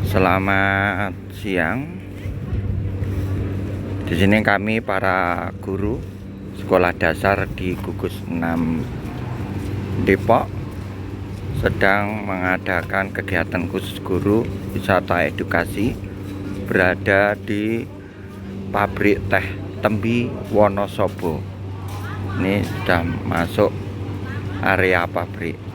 Selamat siang. Di sini kami para guru sekolah dasar di Gugus 6 Depok sedang mengadakan kegiatan khusus guru wisata edukasi berada di pabrik teh Tembi Wonosobo. Ini sudah masuk area pabrik.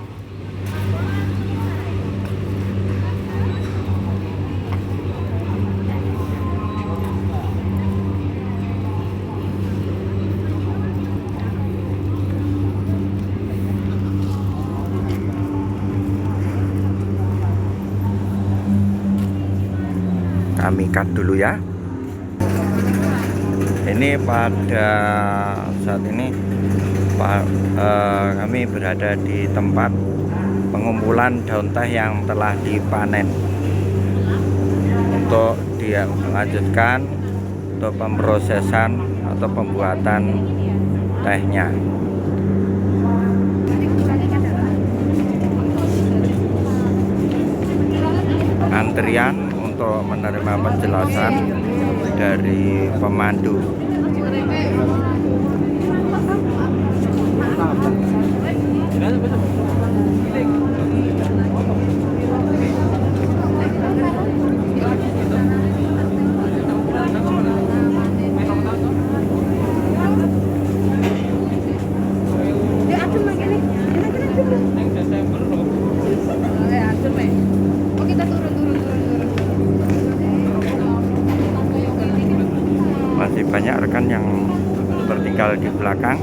Kami cut dulu ya. Ini pada saat ini kami berada di tempat pengumpulan daun teh yang telah dipanen untuk dia melanjutkan untuk pemrosesan atau pembuatan tehnya. Antrian untuk menerima penjelasan dari pemandu. Masih banyak rekan yang tertinggal di belakang.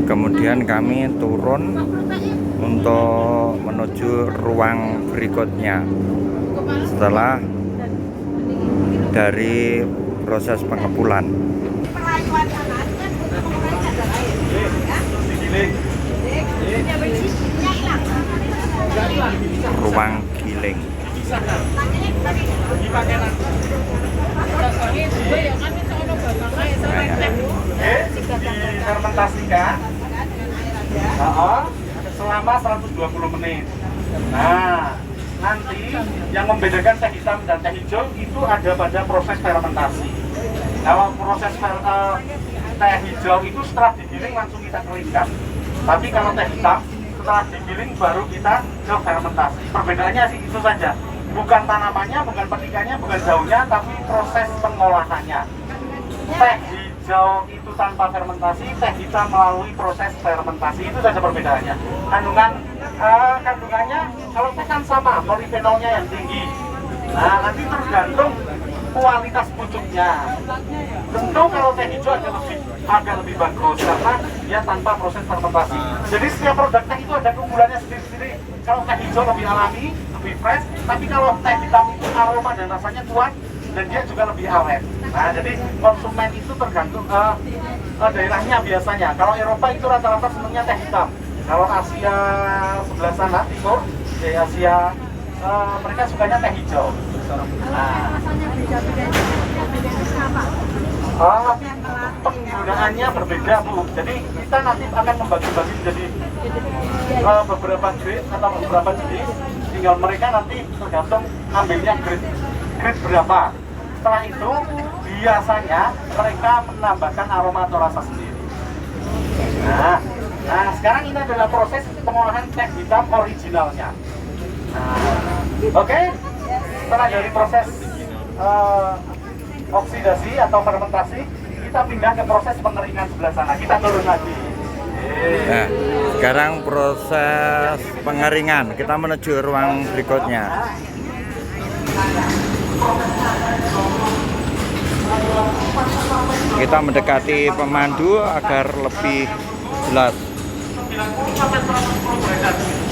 Kemudian kami turun untuk menuju ruang berikutnya setelah dari proses pengepulan. Ruang giling. Fermentasikan selama 120 menit. Nah, nanti yang membedakan teh hitam dan teh hijau itu ada pada proses fermentasi. Kalau proses teh hijau itu setelah digiling langsung kita keringkan. Tapi kalau teh hitam setelah digiling baru kita ke fermentasi. Perbedaannya sih itu saja. Bukan tanamannya, bukan petikannya, bukan daunnya, tapi proses pengolahannya. Teh hijau itu tanpa fermentasi, teh hitam melalui proses fermentasi, itu saja perbedaannya. Kandungannya, kalau teh kan sama, polifenolnya yang tinggi. Nah, nanti tergantung kualitas pucuknya. Tentu kalau teh hijau agak lebih bagus karena dia tanpa proses fermentasi. Jadi setiap produk teh itu ada keunggulannya sendiri-sendiri. Kalau teh hijau lebih alami, lebih fresh, tapi kalau teh hitam itu aroma dan rasanya kuat dan dia juga lebih awet. Nah, jadi konsumen itu tergantung daerahnya biasanya. Kalau Eropa itu rata-rata senangnya teh hitam. Kalau Asia sebelah sana timur, di Asia mereka sukanya teh hijau. Nah, penggunaannya berbeda, Bu. Jadi kita nanti akan membagi-bagi menjadi beberapa grade atau beberapa jenis. Tinggal mereka nanti tergantung ambilnya grade berapa. Setelah itu biasanya mereka menambahkan aroma atau rasa sendiri. Nah, sekarang ini adalah proses pengolahan teh hitam originalnya. Oke. Setelah dari proses oksidasi atau fermentasi, kita pindah ke proses pengeringan sebelah sana. Kita turun lagi. Nah, sekarang proses pengeringan. Kita menuju ruang berikutnya. Kita mendekati pemandu agar lebih jelas.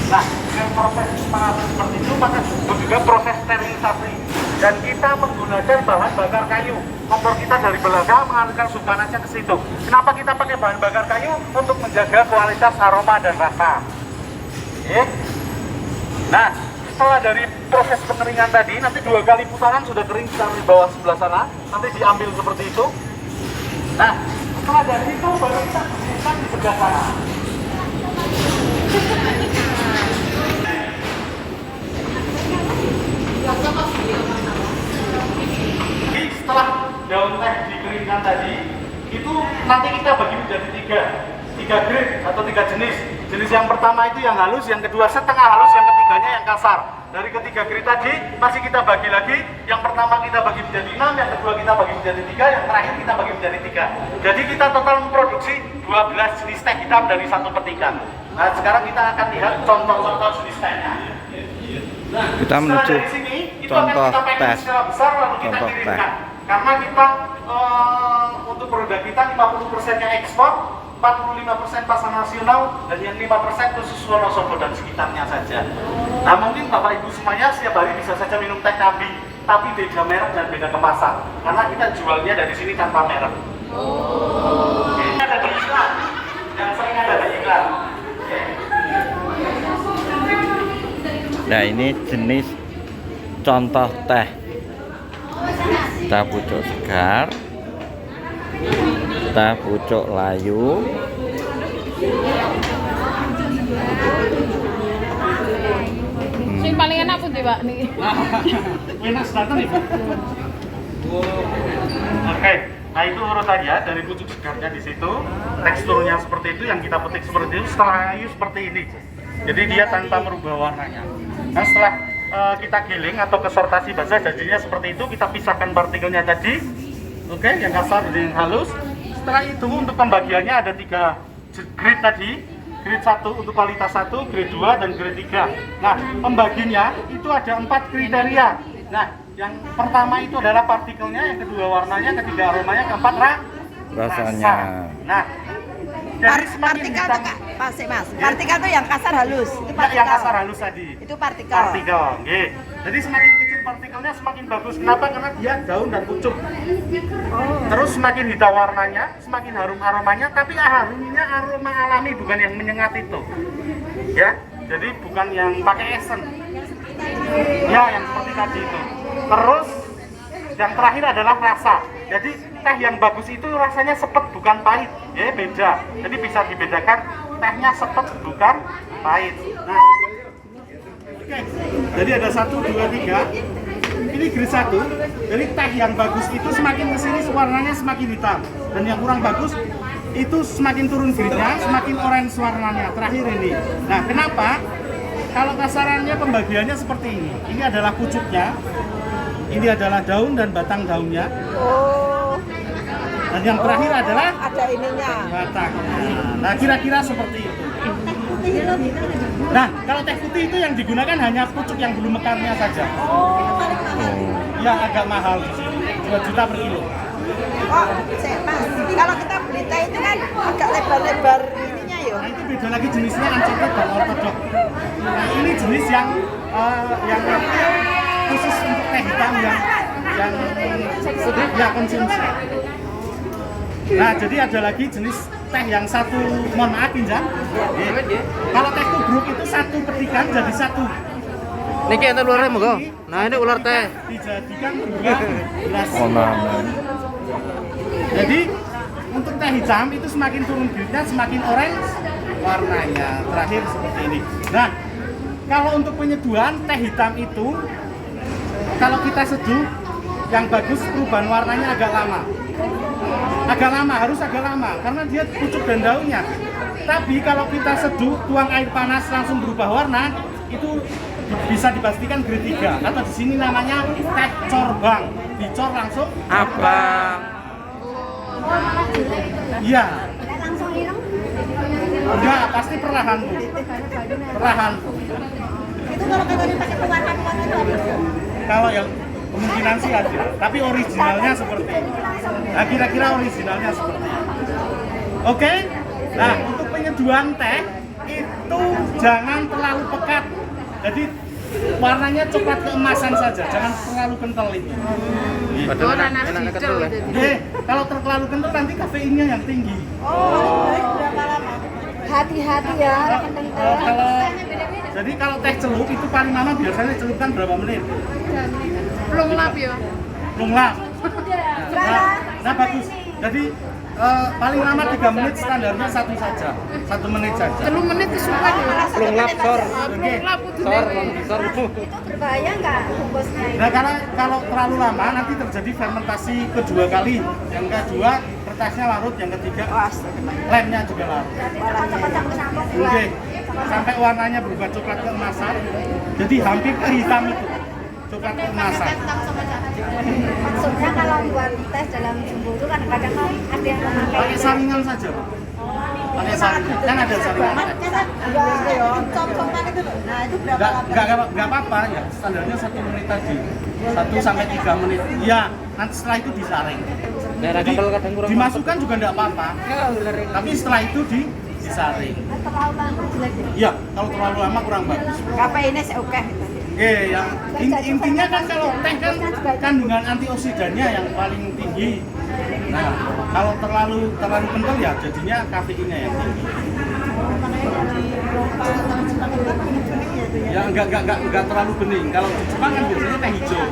Nah, dengan proses pengalaman seperti itu, maka juga proses sterilisasi. Dan kita menggunakan bahan bakar kayu. Kompor kita dari belakang mengalirkan sup panasnya ke situ. Kenapa kita pakai bahan bakar kayu? Untuk menjaga kualitas aroma dan rasa. Nah, setelah dari proses pengeringan tadi, nanti 2 kali putaran sudah kering di bawah sebelah sana. Nanti diambil seperti itu. Nah, setelah dari itu baru kita bersihkan di sebelah sana. nanti kita bagi menjadi tiga grade atau 3 jenis. Jenis yang pertama itu yang halus, yang kedua setengah halus, yang ketiganya yang kasar. Dari ketiga grade tadi masih kita bagi lagi. Yang pertama kita bagi menjadi 6, yang kedua kita bagi menjadi 3, yang terakhir kita bagi menjadi 3. Jadi kita total memproduksi 12 jenis teh hitam dari satu petikan. Nah, sekarang kita akan lihat contoh-contoh jenis tehnya. Nah, Kita menuju dari sini, itu contoh akan kita packing teh. secara besar lalu kita Contoh kirimkan. teh. Karena kita untuk produk kita 50%-nya ekspor, 45% pasar nasional, dan yang 5% khusus Wonosobo dan sekitarnya saja. Nah, mungkin Bapak Ibu semuanya setiap hari bisa saja minum teh kambing, tapi beda merek dan beda kemasan. Karena kita jualnya dari sini tanpa merek. Oke. Ini ada di iklan, yang sering ada di iklan. Oke. Nah, ini jenis contoh teh. Teh pucuk segar, teh pucuk layu, Sing paling enak putih Pak niki. Enak sedanten Ibu. Oke, nah itu urutannya dari pucuk segarnya di situ, teksturnya seperti itu, yang kita petik seperti itu, setelah layu seperti ini. Jadi dia tanpa merubah warnanya. Nah, setelah kita giling atau kesortasi basah, jadinya seperti itu. Kita pisahkan partikelnya tadi, oke, yang kasar dan yang halus. Setelah itu untuk pembagiannya ada 3 grade tadi. Grade 1 untuk kualitas 1, grade 2, dan grade 3. Nah, pembaginya itu ada 4 kriteria. Nah, yang pertama itu adalah partikelnya, yang kedua warnanya, ketiga aromanya, keempat rasanya. Nah, jadi semakin partikel hitam, tuh Kak, Mas. Partikel tuh yang kasar halus. Itu partikel. yang kasar halus tadi. Itu partikel. Partikel, nggih. Jadi semakin kecil partikelnya semakin bagus. Kenapa? Karena dia daun dan pucuk. Terus semakin hitam warnanya, semakin harum aromanya, tapi harumnya aroma alami, bukan yang menyengat itu. Ya, jadi bukan yang pakai esen. Ya, yang seperti tadi itu. Terus yang terakhir adalah rasa. Jadi teh yang bagus itu rasanya sepet bukan pahit, ya beda. Jadi bisa dibedakan tehnya sepet bukan pahit. Nah, oke. Jadi ada 1, 2, 3. Ini grade 1. Jadi teh yang bagus itu semakin kesini warnanya semakin hitam, dan yang kurang bagus itu semakin turun grade-nya, semakin orange warnanya. Terakhir ini. Nah, kenapa? Kalau kasarannya pembagiannya seperti ini. Ini adalah pucuknya. Ini adalah daun dan batang daunnya. Oh, Dan yang terakhir adalah ada ininya. batang. Nah, kira-kira seperti itu. Nah, kalau teh putih itu yang digunakan hanya pucuk yang belum mekarnya saja. Ya, agak mahal di sini. 2 juta per kilo. Oh, Mas. Kalau kita beli teh itu kan agak lebar-lebar ininya ya. Nah, itu beda lagi jenisnya, ancetnya dan ortodok. Nah, ini jenis yang khusus untuk teh hitam yang ya konsumsi. Nah, jadi ada lagi jenis teh yang satu, mohon maaf Pinjam. Kalau teh tubruk itu satu petikan jadi 1. Niki enten ularnya monggo. Nah, ini ular teh. Dijadikan 2 gelas. Oh, nah. Jadi untuk teh hitam itu semakin turun grade-nya semakin orange warnanya. Terakhir seperti ini. Nah, kalau untuk penyeduhan teh hitam itu kalau kita seduh yang bagus perubahan warnanya agak lama. Harus agak lama karena dia pucuk dan daunnya. Tapi kalau kita seduh, tuang air panas langsung berubah warna, itu bisa dipastikan grade 3 atau di sini namanya teh corbang. Dicor langsung Abang. iya. Langsung hilang. Enggak, pasti perlahan Bu. Perlahan. Itu kalau kita pakai pewarna-pewarna itu ada. Kalau yang kemungkinan sih ada, tapi originalnya seperti ini. Nah, kira-kira originalnya seperti ini. Oke? Nah, untuk penyeduhan teh itu jangan terlalu pekat. Jadi warnanya coklat keemasan saja, jangan terlalu kental ini. Padahal nanas enak hijau kental ya. itu. Kalau terlalu kental nanti kafeinnya yang tinggi. Oh, berapa lama? Hati-hati ya. Kalau teh celup itu paling lama biasanya celupkan berapa menit? Belum lap ya. Lunglap. Nah, bagus. Jadi paling lama 3 menit, standarnya 1 saja. 1 menit saja. 3 menit kesuwen ya. Belum lap sor. Belum lap Sor, putih. sor. Itu berbahaya nggak bungkusnya? Nah, karena kalau terlalu lama nanti terjadi fermentasi kedua kali. Yang kedua tesnya larut, yang ketiga Wah, lemnya juga larut. Oke, sampai warnanya berubah coklat keemasan. Jadi hampir ke hitam itu. Coklat keemasan. Maksudnya kalau buat tes dalam jumbo itu kan kadang ada yang memakai Pakai saringan saja. Pakai saringan. Kan ada saringan. cop-copan itu loh. Nah, itu berapa? Enggak apa-apa ya. Standarnya 1 menit tadi. 1 sampai 3 menit. Iya, nanti setelah itu disaring. Daerah Jadi, kental kadang kurang dimasukkan juga enggak apa-apa. Tapi setelah itu disaring. terlalu lama jelek. Iya, kalau terlalu lama kurang bagus. Apa ini sih oke gitu. Oke, yang intinya kan kalau teh kan kandungan antioksidannya yang paling tinggi. Nah, kalau terlalu kental ya jadinya kafeinnya yang tinggi. Ya enggak terlalu bening. Kalau di Jepang kan biasanya teh hijau.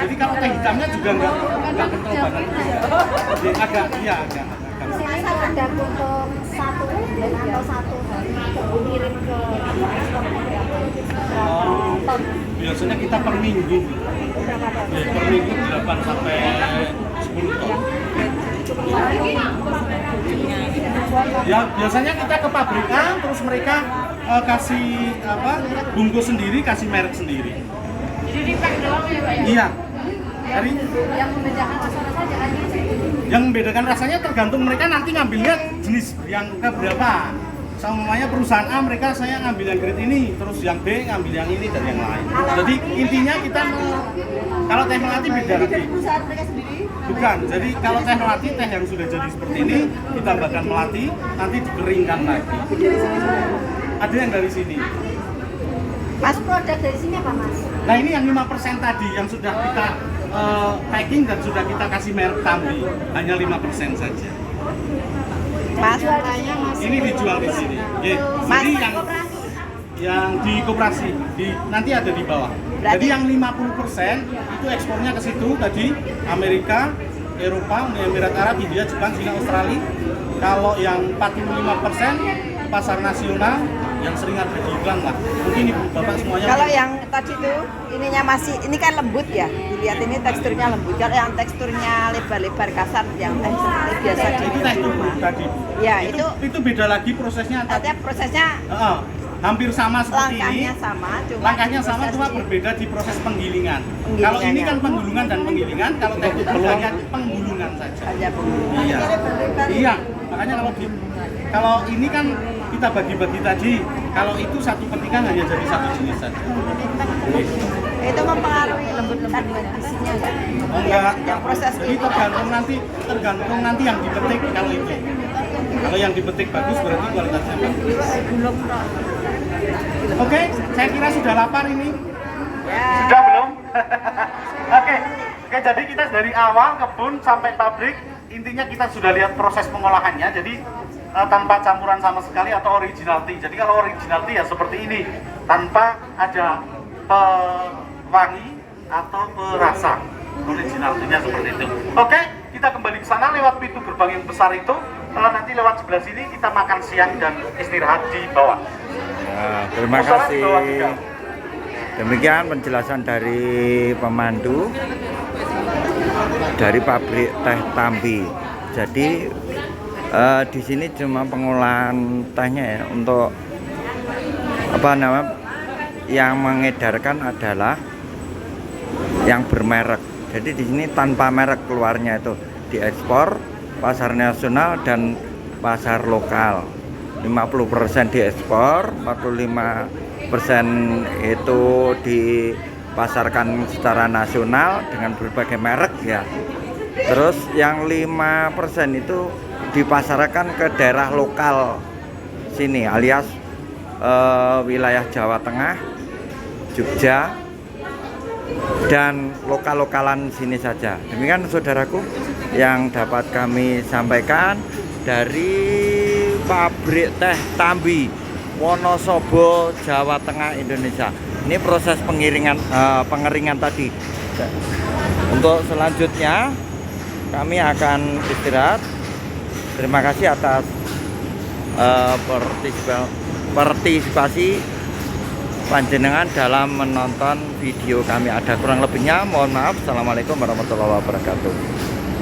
Jadi kalau teh hitamnya juga enggak kental banget. Jadi agak. Di sini kan ada untuk 1 bulan atau 1 hari kirim ke ton. Biasanya kita per minggu. Per minggu 8 sampai 10 ton. Ya biasanya kita ke pabrikan terus mereka kasih bungkus sendiri, kasih merek sendiri. Jadi di pack doang ya Pak ya? Iya. Dari Yang membedakan rasa-rasa jangan yang membedakan rasanya tergantung mereka nanti ngambilnya jenis yang keberapa. Semuanya perusahaan A mereka saya ngambil yang grade ini, terus yang B ngambil yang ini dan yang lain. Jadi intinya kita kalau teh melati beda lagi. Perusahaan mereka sendiri. Bukan, jadi kalau teh melati, teh yang sudah jadi seperti ini ditambahkan melati, nanti dikeringkan lagi. Ada yang dari sini. Mas, produk dari sini apa Mas? Nah ini yang 5% tadi yang sudah kita packing dan sudah kita kasih merek Tambi, hanya 5% saja. Mas, Ini dijual di sini. Jadi yang di koperasi nanti ada di bawah. Jadi yang 50% itu ekspornya ke situ tadi Amerika, Eropa, Uni Emirat Arab, India, Jepang, China, Australia. Kalau yang 45% pasar nasional yang sering ada di iklan lah. Mungkin ibu bapak semuanya. kalau yang tadi tuh ininya masih ini kan lembut ya. Dilihat ini teksturnya lembut. Kalau yang teksturnya lebar-lebar kasar yang teh seperti biasa di itu teh rumah. tadi. Ya, itu beda lagi prosesnya. Artinya prosesnya Hampir sama seperti langkahnya ini. sama, Langkahnya sama proses cuma di- berbeda di proses penggilingan. Kalau ini kan penggulungan dan penggilingan, kalau teh itu hanya penggulungan saja. aja Bu. Iya. Iya, makanya kalau ini kan kita bagi-bagi tadi. Kalau itu satu petikan hanya jadi satu jenis saja. Itu mempengaruhi kandungan gizinya enggak? Oh, enggak. Yang proses Jadi tergantung nanti yang dipetik kalau itu. Kalau yang dipetik bagus berarti kualitasnya bagus. Oke, saya kira sudah lapar ini. ya. Sudah belum? Oke, jadi kita dari awal kebun sampai pabrik, intinya kita sudah lihat proses pengolahannya. Jadi tanpa campuran sama sekali atau original tea. Jadi kalau original tea ya seperti ini, tanpa ada pewangi atau perasa. Original tea-nya seperti itu. Oke, kita kembali ke sana lewat pintu gerbang yang besar itu. Nanti lewat sebelah sini kita makan siang dan istirahat di bawah. Ya, terima kasih. Demikian penjelasan dari pemandu dari pabrik teh Tambi. Jadi di sini cuma pengolahan tehnya ya, untuk yang mengedarkan adalah yang bermerek. Jadi di sini tanpa merek keluarnya itu diekspor pasar nasional dan pasar lokal. 50% diekspor, 45% itu dipasarkan secara nasional dengan berbagai merek ya. Terus yang 5% itu dipasarkan ke daerah lokal sini alias wilayah Jawa Tengah, Jogja, dan lokal-lokalan sini saja. Demikian saudaraku yang dapat kami sampaikan dari pabrik teh Tambi, Wonosobo, Jawa Tengah, Indonesia. Ini proses pengeringan tadi. Untuk selanjutnya kami akan istirahat. Terima kasih atas partisipasi panjenengan dalam menonton video kami. Ada kurang lebihnya mohon maaf. Assalamualaikum warahmatullahi wabarakatuh.